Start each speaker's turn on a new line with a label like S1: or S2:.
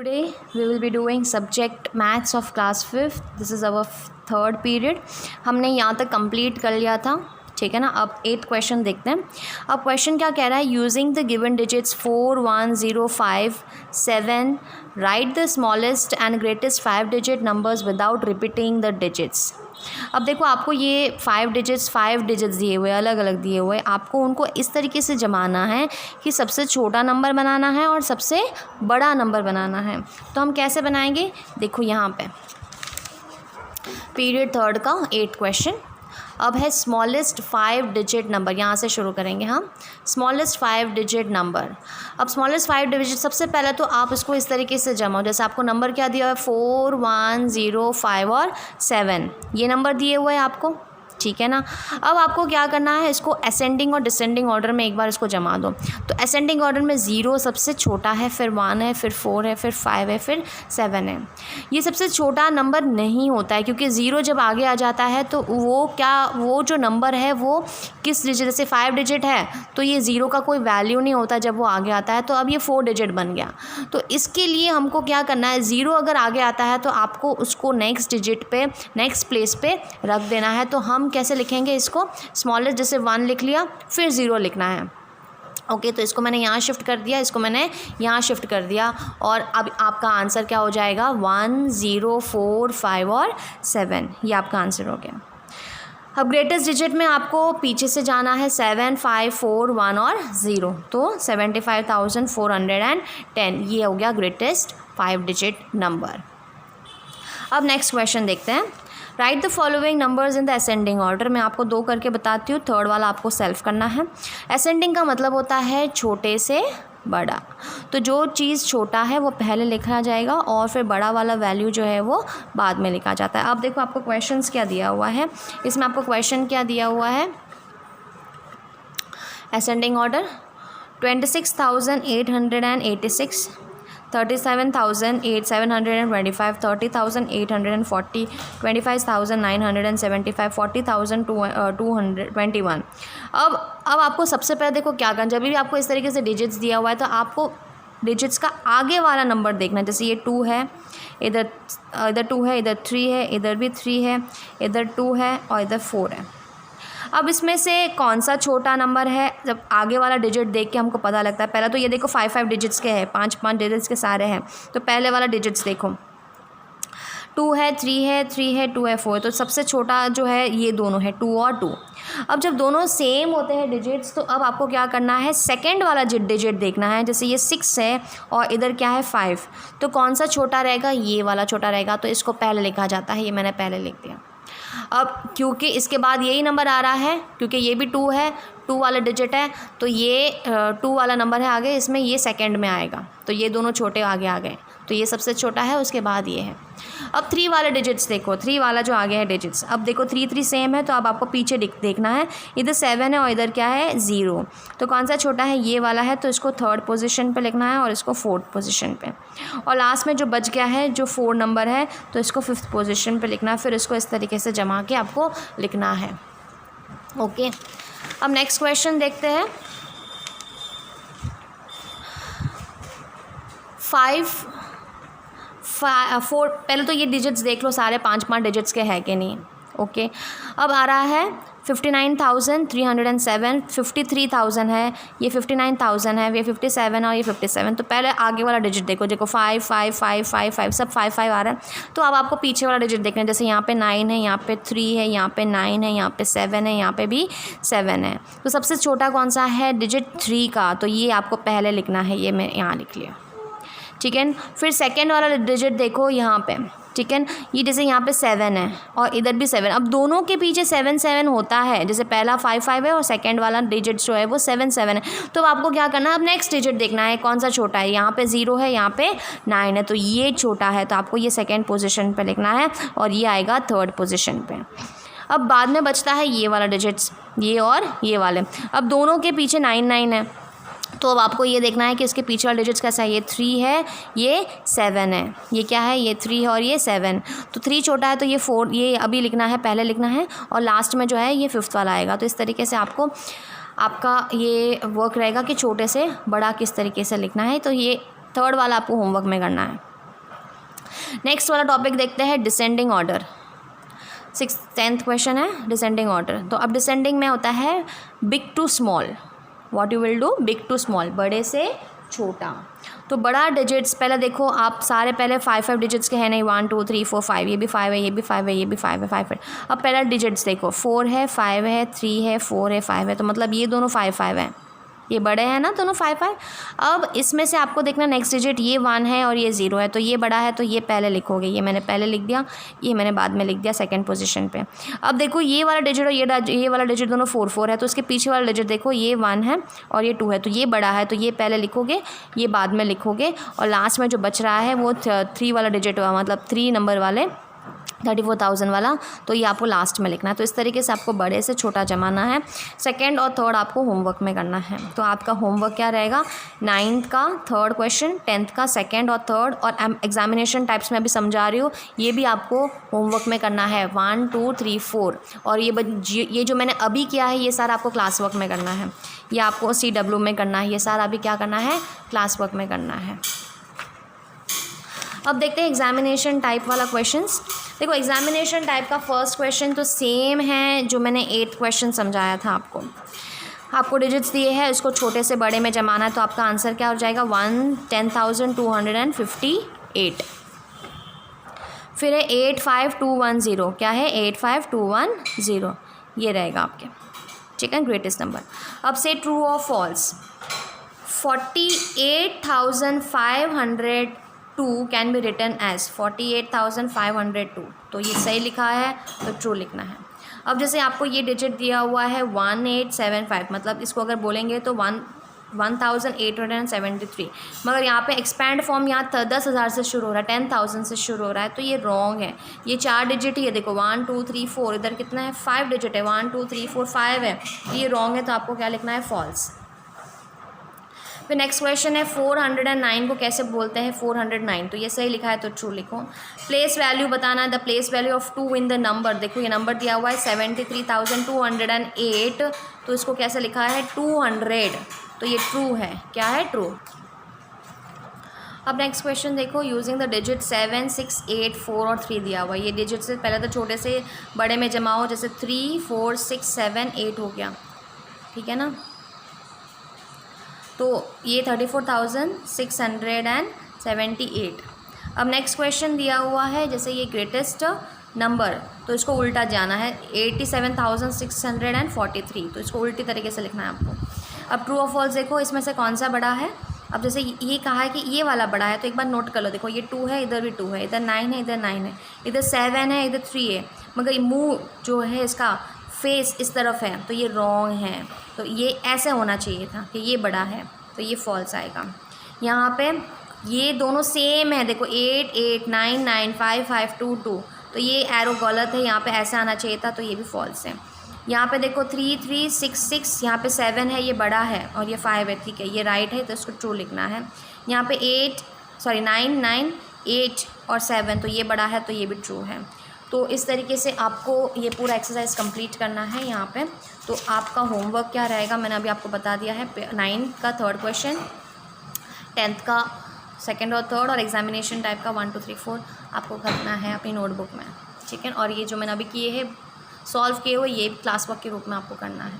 S1: Today we will be doing subject maths of class 5th. This is our third period. हमने यहाँ तक complete कर लिया था, ठीक है ना। अब 8th क्वेश्चन देखते हैं। अब क्वेश्चन क्या कह रहा है, using the given digits 4, 1, 0, 5, 7 right the smallest and greatest 5 digit numbers without repeating the digits. अब देखो, आपको ये 5 डिजिट्स दिए हुए, अलग अलग दिए हुए, आपको उनको इस तरीके से जमाना है कि सबसे छोटा नंबर बनाना है और सबसे बड़ा नंबर बनाना है। तो हम कैसे बनाएंगे, देखो यहाँ पे पीरियड थर्ड का 8th क्वेश्चन। अब है स्मॉलेस्ट 5 डिजिट नंबर, यहाँ से शुरू करेंगे हम। Smallest 5 digit number. अब स्मॉलेस्ट 5 डिजिट, सबसे पहले तो आप इसको इस तरीके से जमाओ, जैसे आपको नंबर क्या दिया है 4, 1, 0, 5 और 7, ये नंबर दिए हुए हैं आपको, ठीक है ना। अब आपको क्या करना है, इसको असेंडिंग और डिसेंडिंग ऑर्डर में एक बार इसको जमा दो। तो असेंडिंग ऑर्डर में 0 सबसे छोटा है, फिर 1 है, फिर 4 है, फिर 5 है, फिर 7 है। ये सबसे छोटा नंबर नहीं होता है, क्योंकि 0 जब आगे आ जाता है तो वो जो नंबर है वो किस डिजिट, जैसे 5 डिजिट है तो ये 0 का कोई वैल्यू नहीं होता जब वो आगे आता है, तो अब ये 4 डिजिट बन गया। तो इसके लिए हमको क्या करना है, 0 अगर आगे आता है तो आपको उसको नेक्स्ट डिजिट पे, नेक्स्ट प्लेस पे रख देना है। तो हम कैसे लिखेंगे इसको, स्मॉलेस्ट जैसे 1 लिख लिया, फिर 0 लिखना है। ओके, तो इसको मैंने यहाँ शिफ्ट कर दिया, इसको मैंने यहाँ शिफ्ट कर दिया, और अब आपका आंसर क्या हो जाएगा 1, 0, 4, 5 और 7, ये आपका आंसर हो गया। अब ग्रेटेस्ट डिजिट में आपको पीछे से जाना है, 7, 5, 4, 1 और 0, तो 75,410, ये हो गया ग्रेटेस्ट 5 डिजिट नंबर। अब नेक्स्ट क्वेश्चन देखते हैं। Right the following numbers in the ascending order. मैं आपको 2 करके बताती हूँ, थर्ड वाला आपको सेल्फ करना है। असेंडिंग का मतलब होता है छोटे से बड़ा, तो जो चीज़ छोटा है वो पहले लिखा जाएगा और फिर बड़ा वाला वैल्यू जो है वो बाद में लिखा जाता है। अब देखो आपको क्वेश्चंस क्या दिया हुआ है, इसमें आपको क्वेश्चन क्या दिया हुआ है, असेंडिंग ऑर्डर 26,886, 37,725, 30,840, 25,975, 40,221। अब आपको सबसे पहले देखो क्या करना, जब भी आपको इस तरीके से डिजिट्स दिया हुआ है तो आपको डिजिट्स का आगे वाला नंबर देखना है। जैसे ये 2 है, इधर 2 है, इधर 3 है, इधर भी 3 है, इधर 2 है और इधर 4 है। अब इसमें से कौन सा छोटा नंबर है, जब आगे वाला डिजिट देख के हमको पता लगता है। पहला तो ये देखो 5 डिजिट्स के हैं, 5 डिजिट्स के सारे हैं, तो पहले वाला डिजिट्स देखो 2 है, 3 है, 3 है, 2 है, 4, तो सबसे छोटा जो है ये दोनों है 2 और 2। अब जब दोनों सेम होते हैं डिजिट्स, तो अब आपको क्या करना है, सेकंड वाला डिजिट देखना है। जैसे ये 6 है और इधर क्या है 5, तो कौन सा छोटा रहेगा, ये वाला छोटा रहेगा, तो इसको पहले लिखा जाता है, ये मैंने पहले लिख दिया। अब क्योंकि इसके बाद यही नंबर आ रहा है, क्योंकि ये भी 2 है, 2 वाला डिजिट है, तो ये 2 वाला नंबर है आगे, इसमें ये सेकंड में आएगा, तो ये दोनों छोटे आगे आ गए, तो ये सबसे छोटा है, उसके बाद ये है। अब 3 वाले डिजिट्स देखो, 3 वाला जो आगे है डिजिट्स, अब देखो 3 सेम है, तो अब आपको पीछे देखना है, इधर 7 है और इधर क्या है 0, तो कौन सा छोटा है, ये वाला है, तो इसको 3rd पोजीशन पे लिखना है और इसको 4th पोजीशन पे, और लास्ट में जो बच गया है जो 4 नंबर है, तो इसको 5th पोजीशन पे लिखना है। फिर इसको इस तरीके से जमा के आपको लिखना है। ओके, अब नेक्स्ट क्वेश्चन देखते हैं। 4, पहले तो ये डिजिट्स देख लो सारे 5 डिजिट्स के हैं कि नहीं। ओके, अब आ रहा है 59,307, 53,000 है, ये 59,000 है, ये 57 और ये 57। तो पहले आगे वाला डिजिट देखो, 5, 5, 5, 5, 5, सब 5 आ रहा है, तो अब आपको पीछे वाला डिजिट देखना है। जैसे यहाँ पे 9 है, यहाँ पे 3 है, यहाँ पे 9 है, यहाँ पे 7 है, यहाँ पे भी 7 है, तो सबसे छोटा कौन सा है, डिजिट 3 का, तो ये आपको पहले लिखना है, ये मैं यहाँ लिख लिया, ठीक है। फिर सेकेंड वाला डिजिट देखो यहाँ पे, ठीक है, ये जैसे यहाँ पे 7 है और इधर भी 7, अब दोनों के पीछे 7 होता है, जैसे पहला 5 है और सेकंड वाला डिजिट जो है वो 7 है, तो आपको क्या करना है, अब नेक्स्ट डिजिट देखना है कौन सा छोटा है। यहाँ पे 0 है, यहाँ पे 9 है, तो ये छोटा है, तो आपको ये 2nd पोजीशन पे लिखना है और ये आएगा 3rd पोजीशन पे। अब बाद में बचता है ये वाला डिजिट्स, ये और ये वाले, अब दोनों के पीछे 9 है, तो अब आपको ये देखना है कि इसके पीछे वाला डिजिट्स कैसा है, ये 3 है, ये 7 है, ये क्या है, ये 3 है और ये 7, तो 3 छोटा है, तो ये 4, ये अभी लिखना है, पहले लिखना है, और लास्ट में जो है ये 5th वाला आएगा। तो इस तरीके से आपको आपका ये वर्क रहेगा कि छोटे से बड़ा किस तरीके से लिखना है। तो ये 3rd वाला आपको होमवर्क में करना है। नेक्स्ट वाला टॉपिक देखते हैं डिसेंडिंग ऑर्डर। 10th क्वेश्चन है डिसेंडिंग ऑर्डर। तो अब डिसेंडिंग में होता है big to small. What you will do, big to small, बड़े से छोटा। तो बड़ा डिजिट्स पहले देखो आप सारे पहले 5 डिजिट्स के हैं नहीं, 1 2 3 4 5, ये भी 5 है, ये भी 5 है, ये भी 5 है, 5 है। अब पहला डिजिट्स देखो 4 है, 5 है, 3 है, 4 है, 5 है, तो मतलब ये दोनों 5 5 हैं, ये बड़े हैं ना दोनों 5 5। अब इसमें से आपको देखना नेक्स्ट डिजिट ये 1 है और ये 0 है, तो ये बड़ा है तो ये पहले लिखोगे, ये मैंने पहले लिख दिया, ये मैंने बाद में लिख दिया सेकंड पोजीशन पे। अब देखो ये वाला डिजिट और ये वाला डिजिट दोनों 4 4 है, तो इसके पीछे वाला डिजिट देखो ये 1 है और ये 2 है, तो ये बड़ा है तो ये पहले लिखोगे, ये बाद में लिखोगे, और लास्ट में जो बच रहा है वो 3 वाला डिजिट मतलब 3 नंबर वाले 34,000 वाला, तो ये आपको लास्ट में लिखना है। तो इस तरीके से आपको बड़े से छोटा जमाना है। सेकंड और थर्ड आपको होमवर्क में करना है। तो आपका होमवर्क क्या रहेगा, 9th का थर्ड क्वेश्चन, 10th का सेकंड और थर्ड, और एग्जामिनेशन टाइप्स में अभी समझा रही हूँ, ये भी आपको होमवर्क में करना है 1 2 3 4। और ये जो मैंने अभी किया है ये सारा आपको क्लास वर्क में करना है, ये आपको CW में करना है, ये सारा अभी क्या करना है, क्लास वर्क में करना है। अब देखते हैं एग्जामिनेशन टाइप वाला क्वेश्चंस। देखो एग्जामिनेशन टाइप का फर्स्ट क्वेश्चन तो सेम है जो मैंने 8th क्वेश्चन समझाया था आपको। आपको डिजिट्स दिए हैं, इसको छोटे से बड़े में जमाना है, तो आपका आंसर क्या हो जाएगा 10,258। फिर है 85210, क्या है 85210, ये रहेगा आपके, ठीक है, ग्रेटेस्ट नंबर। अब से ट्रू और false, 48,502 can be written as 48,502, तो ये सही लिखा है तो ट्रू लिखना है। अब जैसे आपको ये डिजिट दिया हुआ है 1875, मतलब इसको अगर बोलेंगे तो 1873, मगर यहाँ पे एक्सपैंड फॉर्म यहाँ 10,000 से शुरू हो रहा है, 10,000 से शुरू हो रहा है, तो ये रॉन्ग है। ये 4 डिजिट ही है, देखो 1 2 3 4, इधर कितना है 5 डिजिट है, 1 2 3 4 5 है, ये रॉन्ग है, तो आपको क्या लिखना है, फॉल्स। फिर नेक्स्ट क्वेश्चन है 409 को कैसे बोलते हैं 409, तो ये सही लिखा है तो ट्रू लिखो। प्लेस वैल्यू बताना है, the place value of 2 in the number, देखो ये नंबर दिया हुआ है 73,208, तो इसको कैसे लिखा है 200, तो ये ट्रू है, क्या है ट्रू। अब नेक्स्ट क्वेश्चन देखो, यूजिंग द डिजिट 7 6 8 4 और 3 दिया हुआ है, ये डिजिट से पहले तो छोटे से बड़े में जमाओ, जैसे 3 4 6 7 8 हो गया, ठीक है ना, तो ये 34,678। अब नेक्स्ट क्वेश्चन दिया हुआ है, जैसे ये ग्रेटेस्ट नंबर, तो इसको उल्टा जाना है 87,643, तो इसको उल्टी तरीके से लिखना है आपको। अब ट्रू और फॉल्स देखो, इसमें से कौन सा बड़ा है। अब जैसे ये कहा है कि ये वाला बड़ा है, तो एक बार नोट कर लो, देखो ये 2 है, इधर भी 2 है, इधर 9 है, इधर 9 है, इधर 7 है, इधर 3 है, मगर ये मुँह जो है इसका फेस इस तरफ है, तो ये रॉन्ग है, तो ये ऐसे होना चाहिए था कि ये बड़ा है, तो ये फॉल्स आएगा। यहाँ पे ये दोनों सेम है, देखो 8 8 9 9 5 5 2 2, तो ये एरो गलत है, यहाँ पे ऐसा आना चाहिए था, तो ये भी फॉल्स है। यहाँ पे देखो 3 3 6 6, यहाँ पे 7 है, ये बड़ा है, और ये 5 है, ठीक है, ये राइट है, तो इसको ट्रू लिखना है। यहाँ पे 9 9 8 और 7, तो ये बड़ा है, तो ये भी ट्रू है। तो इस तरीके से आपको ये पूरा एक्सरसाइज कंप्लीट करना है यहाँ पे। तो आपका होमवर्क क्या रहेगा, मैंने अभी आपको बता दिया है, 9th का थर्ड क्वेश्चन, 10th का सेकंड और थर्ड, और एग्जामिनेशन टाइप का 1 2 3 4 आपको करना है अपनी नोटबुक में, ठीक है। और ये जो मैंने अभी किए हैं सॉल्व किए हुए, ये क्लास वर्क के रूप में आपको करना है।